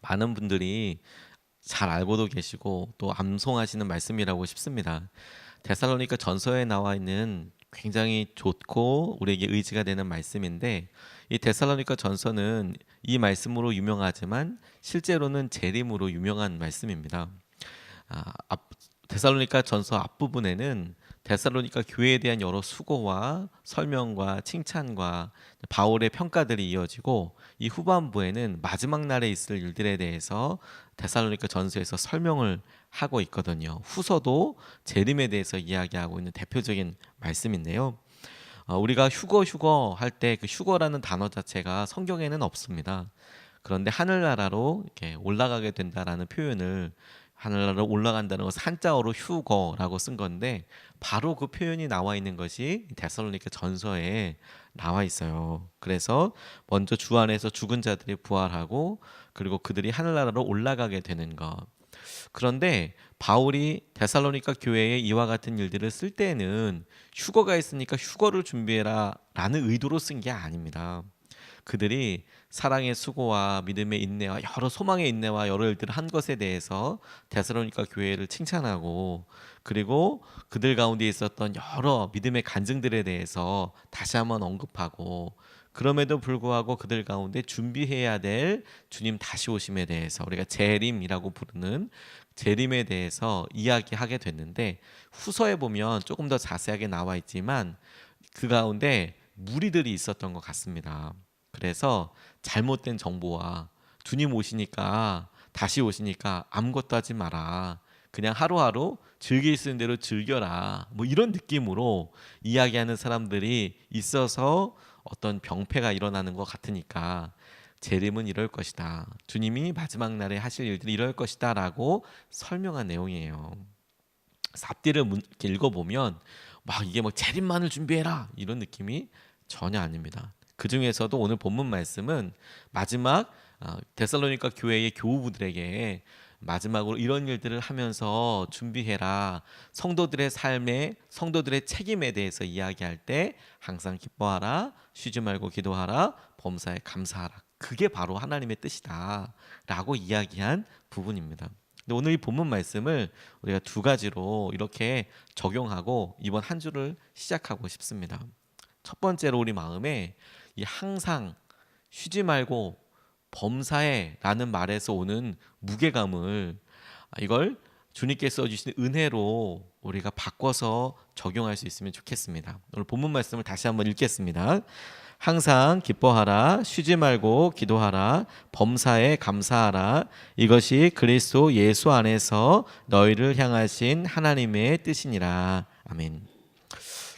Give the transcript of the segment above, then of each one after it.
많은 분들이 잘 알고도 계시고 또 암송하시는 말씀이라고 싶습니다. 데살로니가 전서에 나와 있는 굉장히 좋고 우리에게 의지가 되는 말씀인데, 이 데살로니가 전서는 이 말씀으로 유명하지만 실제로는 재림으로 유명한 말씀입니다. 데살로니가 전서 앞부분에는 데살로니가 교회에 대한 여러 수고와 설명과 칭찬과 바울의 평가들이 이어지고, 이 후반부에는 마지막 날에 있을 일들에 대해서 데살로니가 전서에서 설명을 하고 있거든요. 후서도 재림에 대해서 이야기하고 있는 대표적인 말씀인데요. 우리가 휴거 할 때 그 휴거라는 단어 자체가 성경에는 없습니다. 그런데 하늘나라로 이렇게 올라가게 된다라는 표현을, 하늘나라로 올라간다는 것을 한자어로 휴거라고 쓴 건데, 바로 그 표현이 나와 있는 것이 데살로니가 전서에 나와 있어요. 그래서 먼저 주 안에서 죽은 자들이 부활하고, 그리고 그들이 하늘나라로 올라가게 되는 것. 그런데 바울이 데살로니가 교회에 이와 같은 일들을 쓸 때는 휴거가 있으니까 휴거를 준비해라 라는 의도로 쓴 게 아닙니다. 그들이 사랑의 수고와 믿음의 인내와 여러 소망의 인내와 여러 일들을 한 것에 대해서 데살로니가 교회를 칭찬하고, 그리고 그들 가운데 있었던 여러 믿음의 간증들에 대해서 다시 한번 언급하고, 그럼에도 불구하고 그들 가운데 준비해야 될 주님 다시 오심에 대해서, 우리가 재림이라고 부르는 재림에 대해서 이야기하게 됐는데, 후서에 보면 조금 더 자세하게 나와 있지만 그 가운데 무리들이 있었던 것 같습니다. 그래서 잘못된 정보와 주님 오시니까, 다시 오시니까 아무것도 하지 마라, 그냥 하루하루 즐길 수 있는 대로 즐겨라, 뭐 이런 느낌으로 이야기하는 사람들이 있어서 어떤 병폐가 일어나는 것 같으니까 재림은 이럴 것이다, 주님이 마지막 날에 하실 일들이 이럴 것이다 라고 설명한 내용이에요. 앞뒤를 이렇게 읽어보면 막 이게 뭐 재림만을 준비해라 이런 느낌이 전혀 아닙니다. 그 중에서도 오늘 본문 말씀은 마지막 데살로니가 교회의 교우들에게 마지막으로 이런 일들을 하면서 준비해라, 성도들의 삶에, 성도들의 책임에 대해서 이야기할 때 항상 기뻐하라, 쉬지 말고 기도하라, 범사에 감사하라, 그게 바로 하나님의 뜻이다 라고 이야기한 부분입니다. 근데 오늘 이 본문 말씀을 우리가 두 가지로 이렇게 적용하고 이번 한 주를 시작하고 싶습니다. 첫 번째로 우리 마음에 이 항상 쉬지 말고 범사에 라는 말에서 오는 무게감을, 이걸 주님께서 주신 은혜로 우리가 바꿔서 적용할 수 있으면 좋겠습니다. 오늘 본문 말씀을 다시 한번 읽겠습니다. 항상 기뻐하라, 쉬지 말고 기도하라, 범사에 감사하라, 이것이 그리스도 예수 안에서 너희를 향하신 하나님의 뜻이니라. 아멘.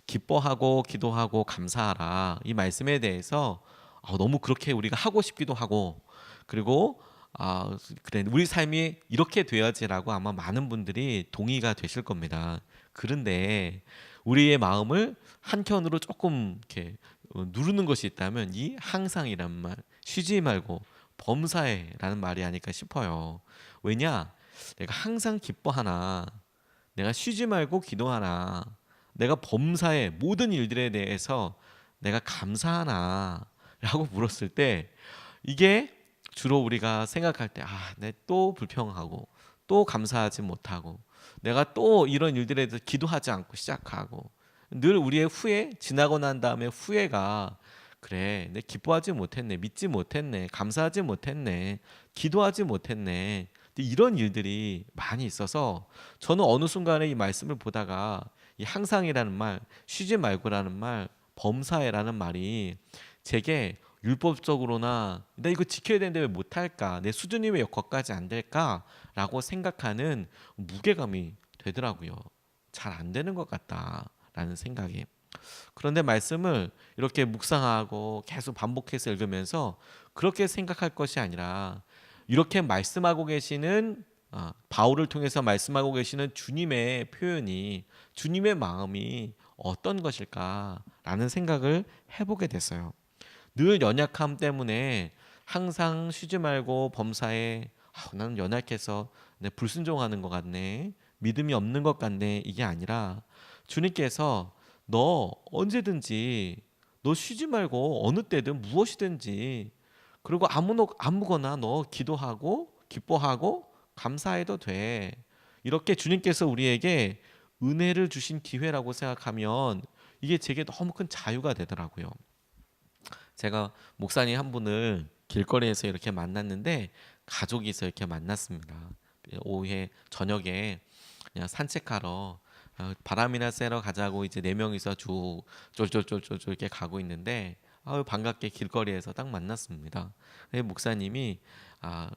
기뻐하고 기도하고 감사하라, 이 말씀에 대해서 너무 그렇게 우리가 하고 싶기도 하고, 그리고 그래 우리 삶이 이렇게 되어야지라고 아마 많은 분들이 동의가 되실 겁니다. 그런데 우리의 마음을 한켠으로 조금 이렇게 누르는 것이 있다면 이 항상이란 말, 쉬지 말고 범사에라는 말이 아닐까 싶어요. 왜냐? 내가 항상 기뻐하나, 내가 쉬지 말고 기도하나, 내가 범사의 모든 일들에 대해서 내가 감사하나 라고 물었을 때, 이게 주로 우리가 생각할 때, 내 또 불평하고 또 감사하지 못하고 내가 또 이런 일들에 대해서 기도하지 않고 시작하고, 늘 우리의 후회, 지나고 난 다음에 후회가, 그래 내 기뻐하지 못했네, 믿지 못했네, 감사하지 못했네, 기도하지 못했네, 이런 일들이 많이 있어서, 저는 어느 순간에 이 말씀을 보다가 이 항상이라는 말, 쉬지 말고라는 말, 범사에라는 말이 제게 율법적으로나 나 이거 지켜야 되는데 왜 못할까, 내 수준이 왜 여기까지 안 될까라고 생각하는 무게감이 되더라고요. 잘 안 되는 것 같다라는 생각이. 그런데 말씀을 이렇게 묵상하고 계속 반복해서 읽으면서 그렇게 생각할 것이 아니라, 이렇게 말씀하고 계시는 바울을 통해서 말씀하고 계시는 주님의 표현이, 주님의 마음이 어떤 것일까라는 생각을 해보게 됐어요. 늘 연약함 때문에 항상 쉬지 말고 범사에, 나는 연약해서 내 불순종하는 것 같네, 믿음이 없는 것 같네, 이게 아니라 주님께서 너 언제든지, 너 쉬지 말고 어느 때든 무엇이든지, 그리고 아무거나 너 기도하고 기뻐하고 감사해도 돼. 이렇게 주님께서 우리에게 은혜를 주신 기회라고 생각하면 이게 제게 너무 큰 자유가 되더라고요. 제가 목사님 한 분을 길거리에서 이렇게 만났는데 가족이서 이렇게 만났습니다. 오후에 저녁에 그냥 산책하러 바람이나 쐬러 가자고 이제 네 명이서 쭉 쫄쫄쫄쫄 이렇게 가고 있는데 반갑게 길거리에서 딱 만났습니다. 목사님이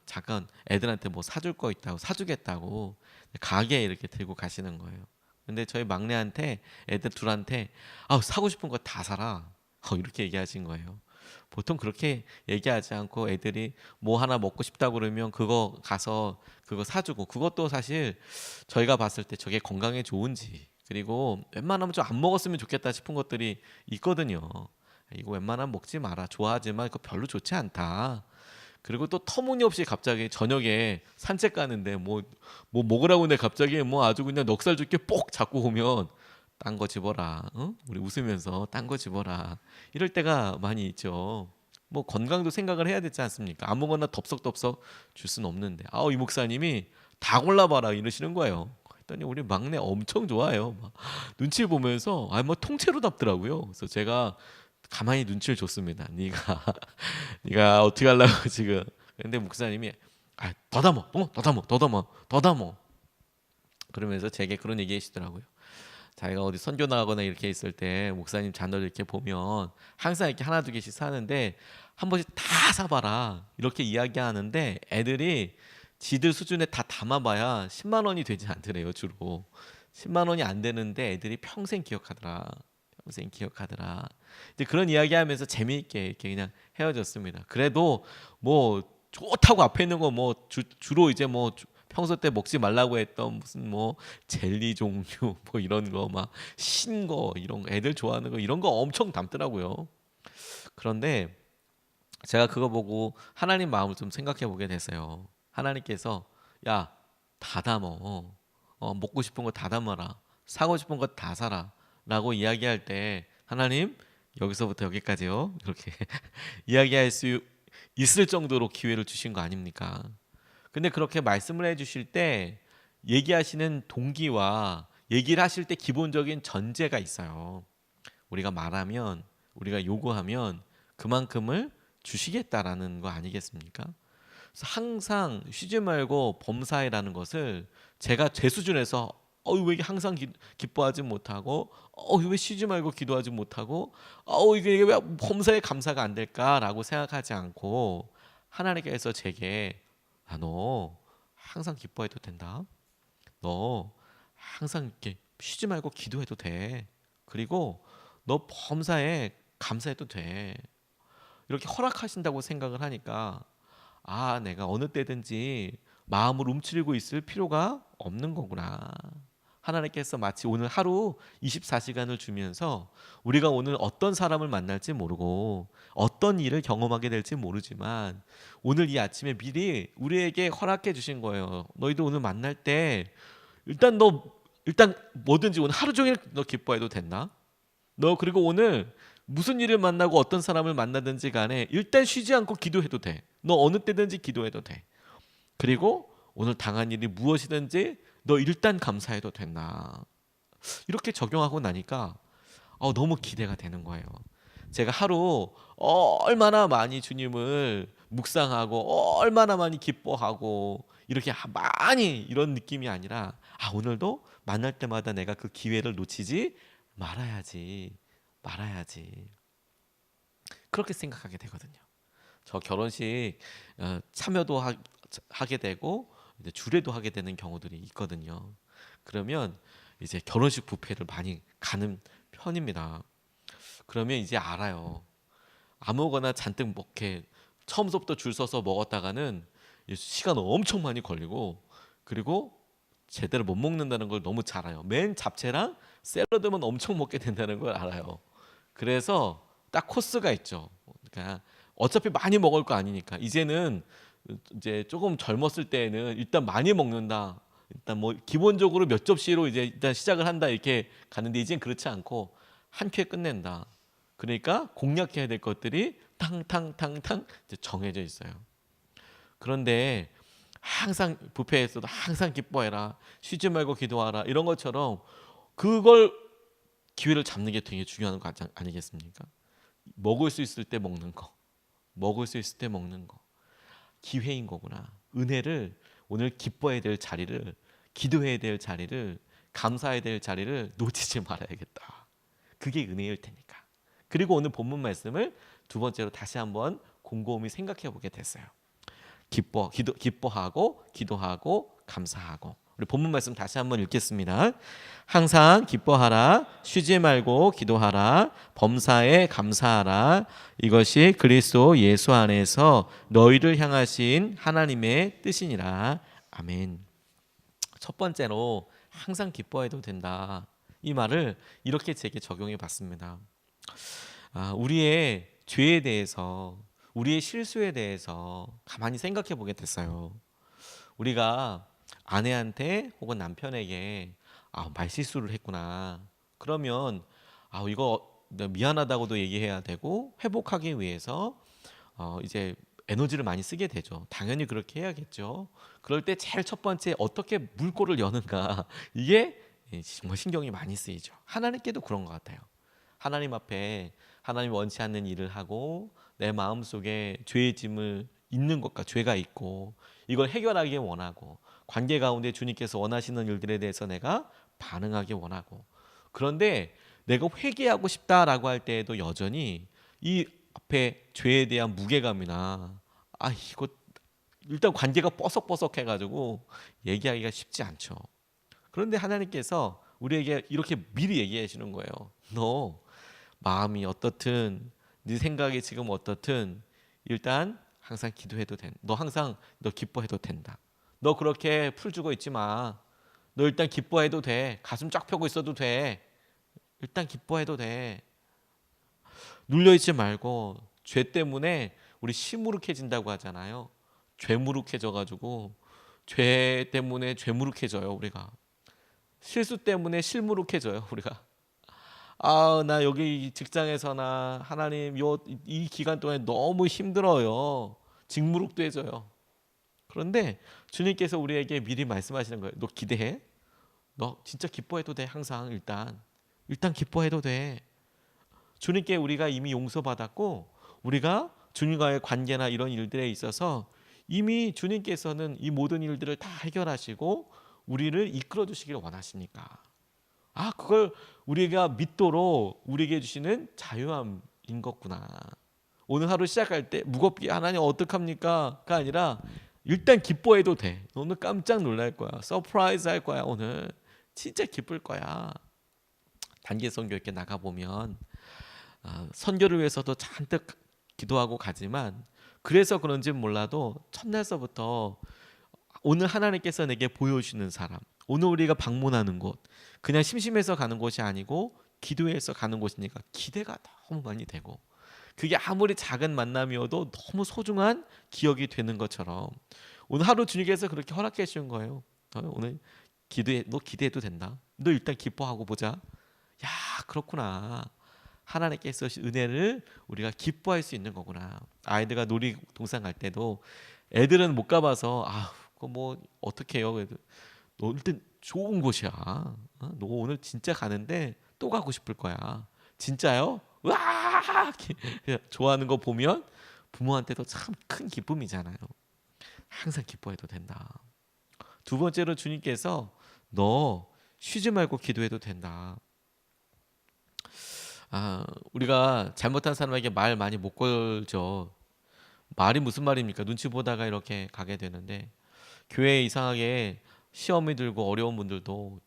잠깐 애들한테 뭐 사줄 거 있다고 사주겠다고 가게에 이렇게 들고 가시는 거예요. 근데 저희 막내한테 애들 둘한테 사고 싶은 거 다 사라 이렇게 얘기하신 거예요. 보통 그렇게 얘기하지 않고 애들이 뭐 하나 먹고 싶다고 그러면 그거 가서 그거 사주고, 그것도 사실 저희가 봤을 때 저게 건강에 좋은지, 그리고 웬만하면 좀 안 먹었으면 좋겠다 싶은 것들이 있거든요. 이거 웬만하면 먹지 마라, 좋아하지만 그거 별로 좋지 않다. 그리고 또 터무니없이 갑자기 저녁에 산책 가는데 뭐 먹으라고 근데 갑자기 뭐 아주 그냥 넉살 좋게 뽁 잡고 오면 딴 거 집어라, 우리 웃으면서 딴 거 집어라, 이럴 때가 많이 있죠. 뭐 건강도 생각을 해야 되지 않습니까? 아무거나 덥석덥석 줄 수는 없는데 이 목사님이 다 골라봐라 이러시는 거예요. 했더니 우리 막내 엄청 좋아해요. 막 눈치 보면서 뭐 통째로 답더라고요. 그래서 제가 가만히 눈치를 줬습니다. 네가 어떻게 하려고 지금. 근데 목사님이 더 담어, 더 담어, 더 담어, 더 담어, 그러면서 제게 그런 얘기 하시더라고요. 자기가 어디 선교 나가거나 이렇게 있을 때 목사님 자녀들 이렇게 보면 항상 이렇게 하나 두 개씩 사는데 한 번씩 다 사봐라 이렇게 이야기하는데 애들이 지들 수준에 다 담아봐야 10만 원이 되지 않더래요. 주로 10만 원이 안 되는데 애들이 평생 기억하더라. 평생 기억하더라. 이제 그런 이야기하면서 재미있게 이렇게 그냥 헤어졌습니다. 그래도 뭐 좋다고 앞에 있는 거 뭐 주로 이제 뭐 평소 때 먹지 말라고 했던 무슨 뭐 젤리 종류 뭐 이런 거 막 신 거 이런 거 애들 좋아하는 거 이런 거 엄청 담더라고요. 그런데 제가 그거 보고 하나님 마음을 좀 생각해 보게 됐어요. 하나님께서 야, 다 담어. 먹고 싶은 거 다 담아라. 사고 싶은 거 다 사라. 라고 이야기할 때 하나님 여기서부터 여기까지요. 이렇게 이야기할 수 있을 정도로 기회를 주신 거 아닙니까? 근데 그렇게 말씀을 해주실 때 얘기하시는 동기와 얘기를 하실 때 기본적인 전제가 있어요. 우리가 말하면, 우리가 요구하면 그만큼을 주시겠다라는 거 아니겠습니까? 그래서 항상 쉬지 말고 범사에라는 것을 제가 제 수준에서 왜 항상 기뻐하지 못하고 왜 쉬지 말고 기도하지 못하고 이게 왜 범사에 감사가 안 될까라고 생각하지 않고 하나님께서 제게 너 항상 기뻐해도 된다. 너 항상 이렇게 쉬지 말고 기도해도 돼. 그리고 너 범사에 감사해도 돼. 이렇게 허락하신다고 생각을 하니까 내가 어느 때든지 마음을 움츠리고 있을 필요가 없는 거구나. 하나님께서 마치 오늘 하루 24시간을 주면서 우리가 오늘 어떤 사람을 만날지 모르고 어떤 일을 경험하게 될지 모르지만 오늘 이 아침에 미리 우리에게 허락해 주신 거예요. 너희도 오늘 만날 때 일단 뭐든지 오늘 하루 종일 너 기뻐해도 된다. 너 그리고 오늘 무슨 일을 만나고 어떤 사람을 만나든지 간에 일단 쉬지 않고 기도해도 돼. 너 어느 때든지 기도해도 돼. 그리고 오늘 당한 일이 무엇이든지 너 일단 감사해도 된다. 이렇게 적용하고 나니까 너무 기대가 되는 거예요. 제가 하루 얼마나 많이 주님을 묵상하고 얼마나 많이 기뻐하고 이렇게 많이 이런 느낌이 아니라 오늘도 만날 때마다 내가 그 기회를 놓치지 말아야지. 그렇게 생각하게 되거든요. 저 결혼식 참여도 하게 되고 이제 주례도 하게 되는 경우들이 있거든요. 그러면 이제 결혼식 뷔페를 많이 가는 편입니다. 그러면 이제 알아요. 아무거나 잔뜩 먹게 처음부터 줄 서서 먹었다가는 시간 엄청 많이 걸리고 그리고 제대로 못 먹는다는 걸 너무 잘 알아요. 맨 잡채랑 샐러드만 엄청 먹게 된다는 걸 알아요. 그래서 딱 코스가 있죠. 그러니까 어차피 많이 먹을 거 아니니까 이제는 이제 조금 젊었을 때에는 일단 많이 먹는다. 일단 뭐 기본적으로 몇 접시로 이제 일단 시작을 한다 이렇게 가는데 이젠 그렇지 않고 한 큐에 끝낸다. 그러니까 공략해야 될 것들이 탕탕탕탕 이제 정해져 있어요. 그런데 항상 부패에서도 항상 기뻐해라, 쉬지 말고 기도하라, 이런 것처럼 그걸 기회를 잡는 게 되게 중요한 거 아니겠습니까? 먹을 수 있을 때 먹는 거, 먹을 수 있을 때 먹는 거 기회인 거구나. 은혜를, 오늘 기뻐해야 될 자리를, 기도해야 될 자리를, 감사해야 될 자리를 놓치지 말아야겠다. 그게 은혜일 테니까. 그리고 오늘 본문 말씀을 두 번째로 다시 한번 곰곰이 생각해 보게 됐어요. 기뻐하고 기도하고 감사하고. 우리 본문 말씀 다시 한번 읽겠습니다. 항상 기뻐하라, 쉬지 말고 기도하라, 범사에 감사하라. 이것이 그리스도 예수 안에서 너희를 향하신 하나님의 뜻이니라. 아멘. 첫 번째로 항상 기뻐해도 된다. 이 말을 이렇게 제게 적용해 봤습니다. 우리의 죄에 대해서, 우리의 실수에 대해서 가만히 생각해 보게 됐어요. 우리가 아내한테 혹은 남편에게 말실수를 했구나. 그러면 이거 미안하다고도 얘기해야 되고, 회복하기 위해서 이제 에너지를 많이 쓰게 되죠. 당연히 그렇게 해야겠죠. 그럴 때 제일 첫 번째 어떻게 물꼬를 여는가, 이게 정말 신경이 많이 쓰이죠. 하나님께도 그런 것 같아요. 하나님 앞에 하나님 원치 않는 일을 하고 내 마음속에 죄의 짐을 있는 것과 죄가 있고 이걸 해결하기 원하고, 관계 가운데 주님께서 원하시는 일들에 대해서 내가 반응하기 원하고, 그런데 내가 회개하고 싶다라고 할 때에도 여전히 이 앞에 죄에 대한 무게감이나 이거 일단 관계가 뻐석뻐석 해가지고 얘기하기가 쉽지 않죠. 그런데 하나님께서 우리에게 이렇게 미리 얘기해 주는 거예요. 너 마음이 어떻든, 네 생각이 지금 어떻든 일단 항상 기도해도 된다. 너 기뻐해도 된다. 너 그렇게 풀주고 있지 마. 너 일단 기뻐해도 돼. 가슴 쫙 펴고 있어도 돼. 일단 기뻐해도 돼. 눌려있지 말고. 죄 때문에 우리 시무룩해진다고 하잖아요. 죄무룩해져가지고, 죄 때문에 죄무룩해져요 우리가. 실수 때문에 실무룩해져요 우리가. 나 여기 직장에서나 하나님 이 기간 동안에 너무 힘들어요. 직무룩도 해져요. 그런데 주님께서 우리에게 미리 말씀하시는 거예요. 너 기대해. 너 진짜 기뻐해도 돼. 항상 일단 기뻐해도 돼. 주님께 우리가 이미 용서받았고, 우리가 주님과의 관계나 이런 일들에 있어서 이미 주님께서는 이 모든 일들을 다 해결하시고 우리를 이끌어 주시기를 원하시니까, 그걸 우리가 믿도록 우리에게 주시는 자유함인 것구나. 오늘 하루 시작할 때 무겁게 하나님 어떡합니까?가 아니라 일단 기뻐해도 돼. 오늘 깜짝 놀랄 거야. 서프라이즈 할 거야. 오늘 진짜 기쁠 거야. 단기 선교 이렇게 나가보면 선교를 위해서도 잔뜩 기도하고 가지만, 그래서 그런지는 몰라도 첫날서부터 오늘 하나님께서 내게 보여주시는 사람, 오늘 우리가 방문하는 곳, 그냥 심심해서 가는 곳이 아니고 기도해서 가는 곳이니까 기대가 너무 많이 되고, 그게 아무리 작은 만남이어도 너무 소중한 기억이 되는 것처럼 오늘 하루 주님께서 그렇게 허락해 주신 거예요. 오늘 너 기대해도 된다. 너 일단 기뻐하고 보자. 야, 그렇구나. 하나님께서 은혜를 우리가 기뻐할 수 있는 거구나. 아이들과 놀이동산 갈 때도 애들은 못 가봐서 그거 뭐 어떻게 해요? 너 일단 좋은 곳이야. 너 오늘 진짜 가는데 또 가고 싶을 거야. 진짜요? 와! 좋아하는 거 보면 부모한테도 참 큰 기쁨이잖아요. 항상 기뻐해도 된다. 두 번째로 주님께서 너 쉬지 말고 기도해도 된다. 우리가 잘못한 사람에게 말 많이 못 걸죠. 말이 무슨 말입니까? 눈치 보다가 이렇게 가게 되는데, 교회에 이상하게 시험이 들고 어려운 분들도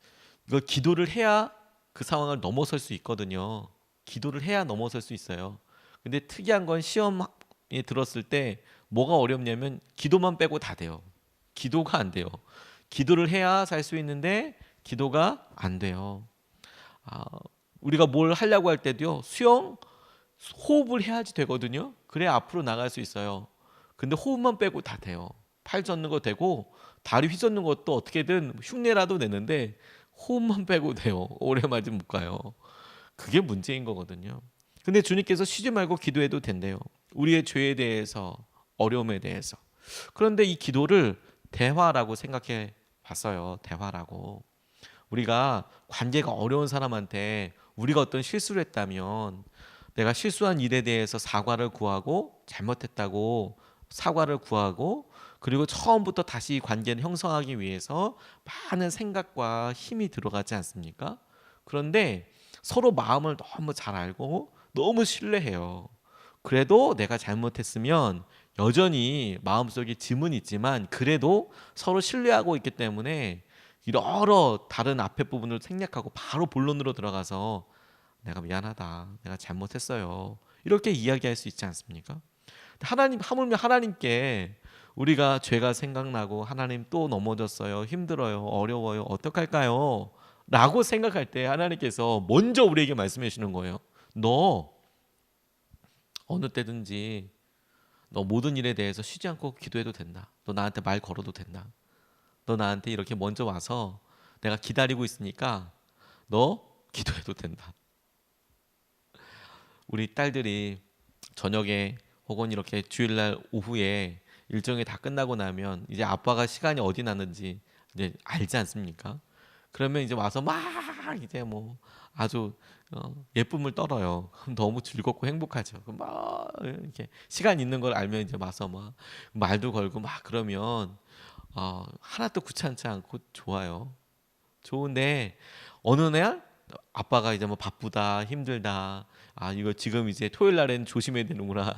이거 기도를 해야 그 상황을 넘어설 수 있거든요. 기도를 해야 넘어설 수 있어요. 근데 특이한 건 시험에 들었을 때 뭐가 어렵냐면 기도만 빼고 다 돼요. 기도가 안 돼요. 기도를 해야 살 수 있는데 기도가 안 돼요. 우리가 뭘 하려고 할 때도요, 호흡을 해야지 되거든요. 그래야 앞으로 나갈 수 있어요. 근데 호흡만 빼고 다 돼요. 팔 젓는 거 되고 다리 휘젓는 것도 어떻게든 흉내라도 내는데 호흡만 빼고 돼요. 오래맞으 못 가요. 그게 문제인 거거든요. 근데 주님께서 쉬지 말고 기도해도 된대요. 우리의 죄에 대해서, 어려움에 대해서. 그런데 이 기도를 대화라고 생각해 봤어요. 대화라고. 우리가 관계가 어려운 사람한테 우리가 어떤 실수를 했다면 내가 실수한 일에 대해서 사과를 구하고 잘못했다고 사과를 구하고 그리고 처음부터 다시 이 관계를 형성하기 위해서 많은 생각과 힘이 들어가지 않습니까? 그런데 서로 마음을 너무 잘 알고 너무 신뢰해요. 그래도 내가 잘못했으면 여전히 마음속에 짐은 있지만 그래도 서로 신뢰하고 있기 때문에 여러 다른 앞에 부분을 생략하고 바로 본론으로 들어가서 내가 미안하다. 내가 잘못했어요. 이렇게 이야기할 수 있지 않습니까? 하나님 하물며 하나님께 우리가 죄가 생각나고 하나님 또 넘어졌어요. 힘들어요. 어려워요. 어떡할까요? 라고 생각할 때 하나님께서 먼저 우리에게 말씀해 주시는 거예요. 너 어느 때든지 너 모든 일에 대해서 쉬지 않고 기도해도 된다. 너 나한테 말 걸어도 된다. 너 나한테 이렇게 먼저 와서 내가 기다리고 있으니까 너 기도해도 된다. 우리 딸들이 저녁에 혹은 이렇게 주일날 오후에 일정이 다 끝나고 나면 이제 아빠가 시간이 어디 났는지 이제 알지 않습니까? 그러면 이제 와서 막 이제 뭐 아주 예쁨을 떨어요. 그럼 너무 즐겁고 행복하죠. 그럼 막 이렇게 시간 있는 걸 알면 이제 와서 막 말도 걸고 막 그러면 하나도 귀찮지 않고 좋아요. 좋은데 어느 날 아빠가 이제 뭐 바쁘다 힘들다 이거 지금 이제 토요일 날엔 조심해야 되는구나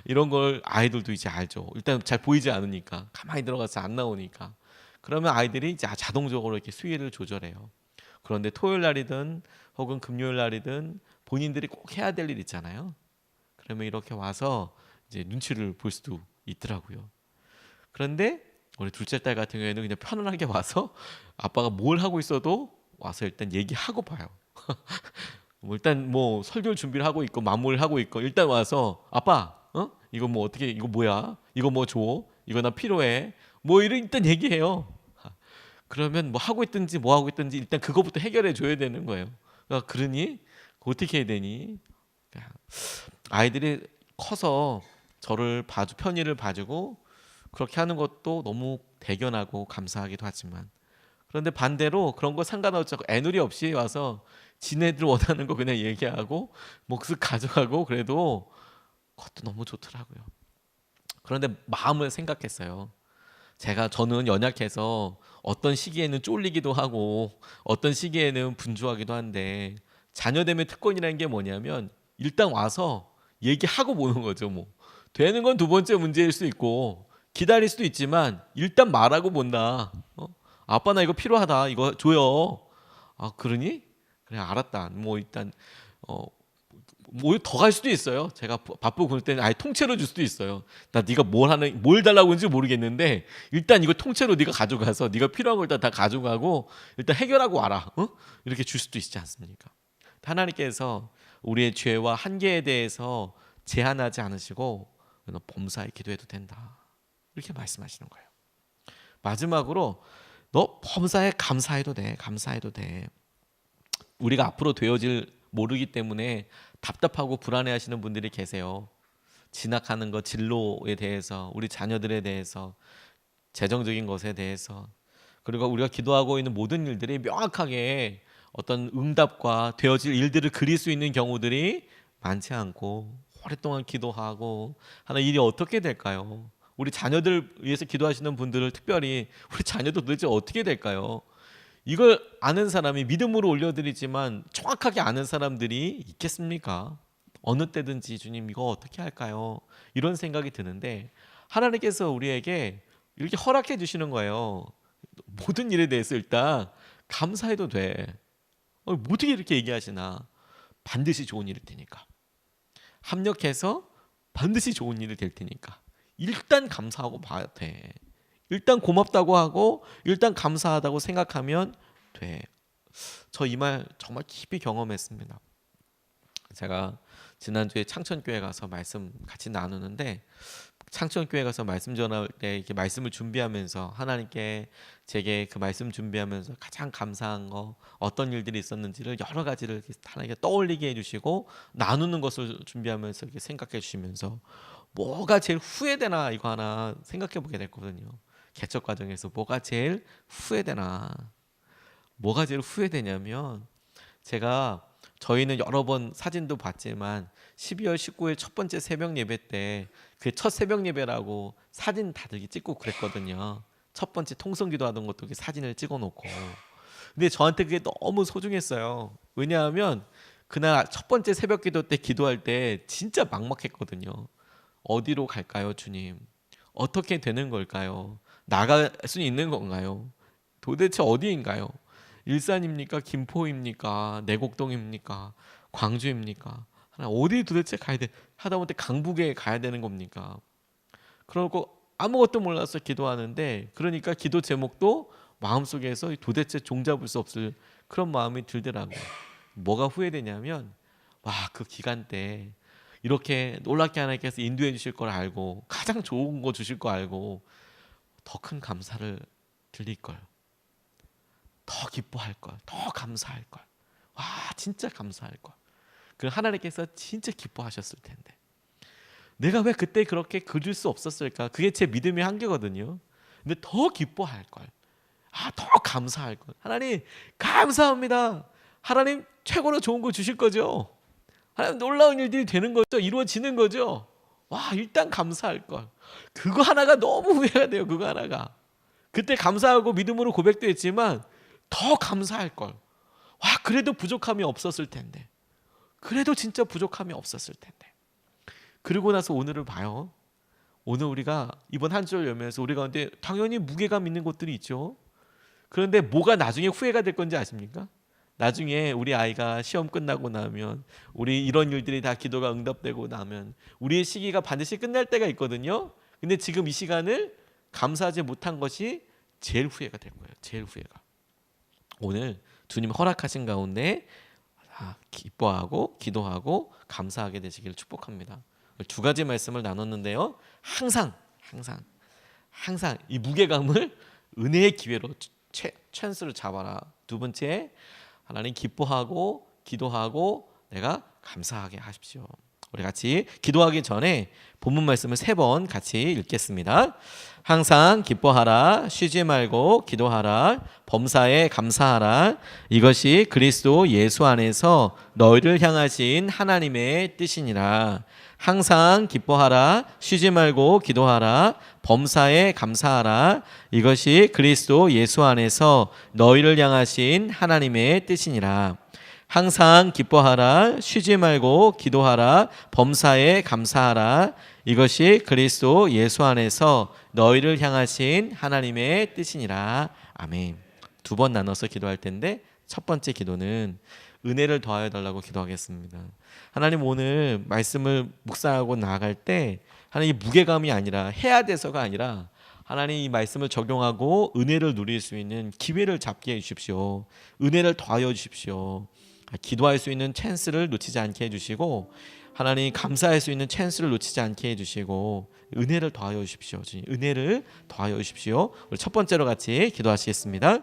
이런 걸 아이들도 이제 알죠. 일단 잘 보이지 않으니까 가만히 들어가서 안 나오니까 그러면 아이들이 이제 자동적으로 이렇게 수위를 조절해요. 그런데 토요일 날이든 혹은 금요일 날이든 본인들이 꼭 해야 될 일 있잖아요. 그러면 이렇게 와서 이제 눈치를 볼 수도 있더라고요. 그런데 우리 둘째 딸 같은 경우에는 그냥 편안하게 와서 아빠가 뭘 하고 있어도 와서 일단 얘기하고 봐요. 뭐 일단 뭐 설교 준비를 하고 있고 마무리를 하고 있고 일단 와서 아빠 이거 뭐 어떻게 이거 뭐야 이거 뭐 줘 이거 나 필요해 뭐 이런 일단 얘기해요. 그러면 뭐 하고 있든지 뭐 하고 있든지 일단 그거부터 해결해 줘야 되는 거예요. 그러니 어떻게 해야 되니? 아이들이 커서 저를 편의를 봐주고 그렇게 하는 것도 너무 대견하고 감사하기도 하지만 그런데 반대로 그런 거 상관없이 애누리 없이 와서 지네들 원하는 거 그냥 얘기하고 몫을 가져가고 그래도 그것도 너무 좋더라고요. 그런데 마음을 생각했어요. 저는 연약해서 어떤 시기에는 쫄리기도 하고 어떤 시기에는 분주하기도 한데 자녀됨의 특권이라는 게 뭐냐면 일단 와서 얘기하고 보는 거죠. 뭐 되는 건 두 번째 문제일 수 있고 기다릴 수도 있지만 일단 말하고 본다. 아빠 나 이거 필요하다. 이거 줘요. 그러니? 그래 알았다. 뭐 일단 뭐 더 갈 수도 있어요. 제가 바쁘고 그럴 때는 아예 통째로 줄 수도 있어요. 나 네가 뭘 달라고 하는지 모르겠는데 일단 이거 통째로 네가 가져가서 네가 필요한 걸 다 가져가고 일단 해결하고 와라. 이렇게 줄 수도 있지 않습니까? 하나님께서 우리의 죄와 한계에 대해서 제한하지 않으시고 너 범사에 기도해도 된다. 이렇게 말씀하시는 거예요. 마지막으로 너 범사에 감사해도 돼. 감사해도 돼. 우리가 앞으로 되어질 모르기 때문에 답답하고 불안해하시는 분들이 계세요. 진학하는 것, 진로에 대해서, 우리 자녀들에 대해서, 재정적인 것에 대해서, 그리고 우리가 기도하고 있는 모든 일들이 명확하게 어떤 응답과 되어질 일들을 그릴 수 있는 경우들이 많지 않고 오랫동안 기도하고 하는 일이 어떻게 될까요? 우리 자녀들 위해서 기도하시는 분들을 특별히 우리 자녀도 도대체 어떻게 될까요? 이걸 아는 사람이 믿음으로 올려드리지만 정확하게 아는 사람들이 있겠습니까? 어느 때든지 주님 이거 어떻게 할까요? 이런 생각이 드는데 하나님께서 우리에게 이렇게 허락해 주시는 거예요. 모든 일에 대해서 일단 감사해도 돼. 어떻게 이렇게 얘기하시나? 반드시 좋은 일일 테니까. 합력해서 반드시 좋은 일이 될 테니까. 일단 감사하고 봐야 돼. 일단 고맙다고 하고 일단 감사하다고 생각하면 돼. 저 이 말 정말 깊이 경험했습니다. 제가 지난주에 창천교회 가서 말씀 같이 나누는데 창천교회 가서 말씀 전할 때 이렇게 말씀을 준비하면서 하나님께 제게 그 말씀 준비하면서 가장 감사한 거 어떤 일들이 있었는지를 여러 가지를 하나님께 떠올리게 해주시고 나누는 것을 준비하면서 이렇게 생각해 주시면서 뭐가 제일 후회되나 이거 하나 생각해 보게 됐거든요. 개척 과정에서 뭐가 제일 후회되나? 뭐가 제일 후회되냐면 저희는 여러 번 사진도 봤지만 12월 19일 첫 번째 새벽 예배 때 그 첫 새벽 예배라고 사진 다들 찍고 그랬거든요. 첫 번째 통성기도 하던 것도 이렇게 사진을 찍어 놓고. 근데 저한테 그게 너무 소중했어요. 왜냐하면 그날 첫 번째 새벽 기도 때 기도할 때 진짜 막막했거든요. 어디로 갈까요, 주님? 어떻게 되는 걸까요? 나갈 수 있는 건가요? 도대체 어디인가요? 일산입니까? 김포입니까? 내곡동입니까? 광주입니까? 어디 도대체 가야 돼? 하다못해 강북에 가야 되는 겁니까? 그러고 아무것도 몰라서 기도하는데, 그러니까 기도 제목도 마음속에서 도대체 종잡을 수 없을 그런 마음이 들더라고요. 뭐가 후회되냐면, 와, 그 기간 때 이렇게 놀랍게 하나님께서 인도해 주실 걸 알고, 가장 좋은 거 주실 거 알고 더 큰 감사를 드릴 걸, 더 기뻐할 걸, 더 감사할 걸, 와, 진짜 감사할 걸. 그 하나님께서 진짜 기뻐하셨을 텐데 내가 왜 그때 그렇게 그릴 수 없었을까? 그게 제 믿음의 한계거든요. 근데 더 기뻐할 걸, 더 감사할 걸. 하나님 감사합니다. 하나님 최고로 좋은 거 주실 거죠. 하나님 놀라운 일들이 되는 거죠. 이루어지는 거죠. 와, 일단 감사할 걸. 그거 하나가 너무 후회가 돼요. 그거 하나가. 그때 감사하고 믿음으로 고백도 했지만 더 감사할 걸. 와, 그래도 부족함이 없었을 텐데. 그래도 진짜 부족함이 없었을 텐데. 그리고 나서 오늘을 봐요. 오늘 우리가 이번 한 주를 열면서 우리 가운데 당연히 무게감 있는 것들이 있죠. 그런데 뭐가 나중에 후회가 될 건지 아십니까? 나중에 우리 아이가 시험 끝나고 나면, 우리 이런 일들이 다 기도가 응답되고 나면 우리의 시기가 반드시 끝날 때가 있거든요. 근데 지금 이 시간을 감사하지 못한 것이 제일 후회가 될 거예요. 제일 후회가. 오늘 주님 허락하신 가운데 기뻐하고 기도하고 감사하게 되시기를 축복합니다. 두 가지 말씀을 나눴는데요. 항상 이 무게감을 은혜의 기회로 찬스를 잡아라. 두 번째, 하나님 기뻐하고 기도하고 내가 감사하게 하십시오. 우리 같이 기도하기 전에 본문 말씀을 3번 같이 읽겠습니다. 항상 기뻐하라, 쉬지 말고 기도하라, 범사에 감사하라. 이것이 그리스도 예수 안에서 너희를 향하신 하나님의 뜻이니라. 항상 기뻐하라, 쉬지 말고 기도하라, 범사에 감사하라. 이것이 그리스도 예수 안에서 너희를 향하신 하나님의 뜻이니라. 항상 기뻐하라, 쉬지 말고 기도하라, 범사에 감사하라. 이것이 그리스도 예수 안에서 너희를 향하신 하나님의 뜻이니라. 아멘. 2번 나눠서 기도할 텐데, 첫 번째 기도는 은혜를 더하여 달라고 기도하겠습니다. 하나님, 오늘 말씀을 묵상하고 나아갈 때 하나님, 무게감이 아니라 해야 돼서가 아니라 하나님, 이 말씀을 적용하고 은혜를 누릴 수 있는 기회를 잡게 해주십시오. 은혜를 더하여 주십시오. 기도할 수 있는 찬스를 놓치지 않게 해주시고, 하나님 감사할 수 있는 찬스를 놓치지 않게 해주시고, 은혜를 더하여 주십시오. 은혜를 더하여 주십시오. 우리 첫 번째로 같이 기도하시겠습니다.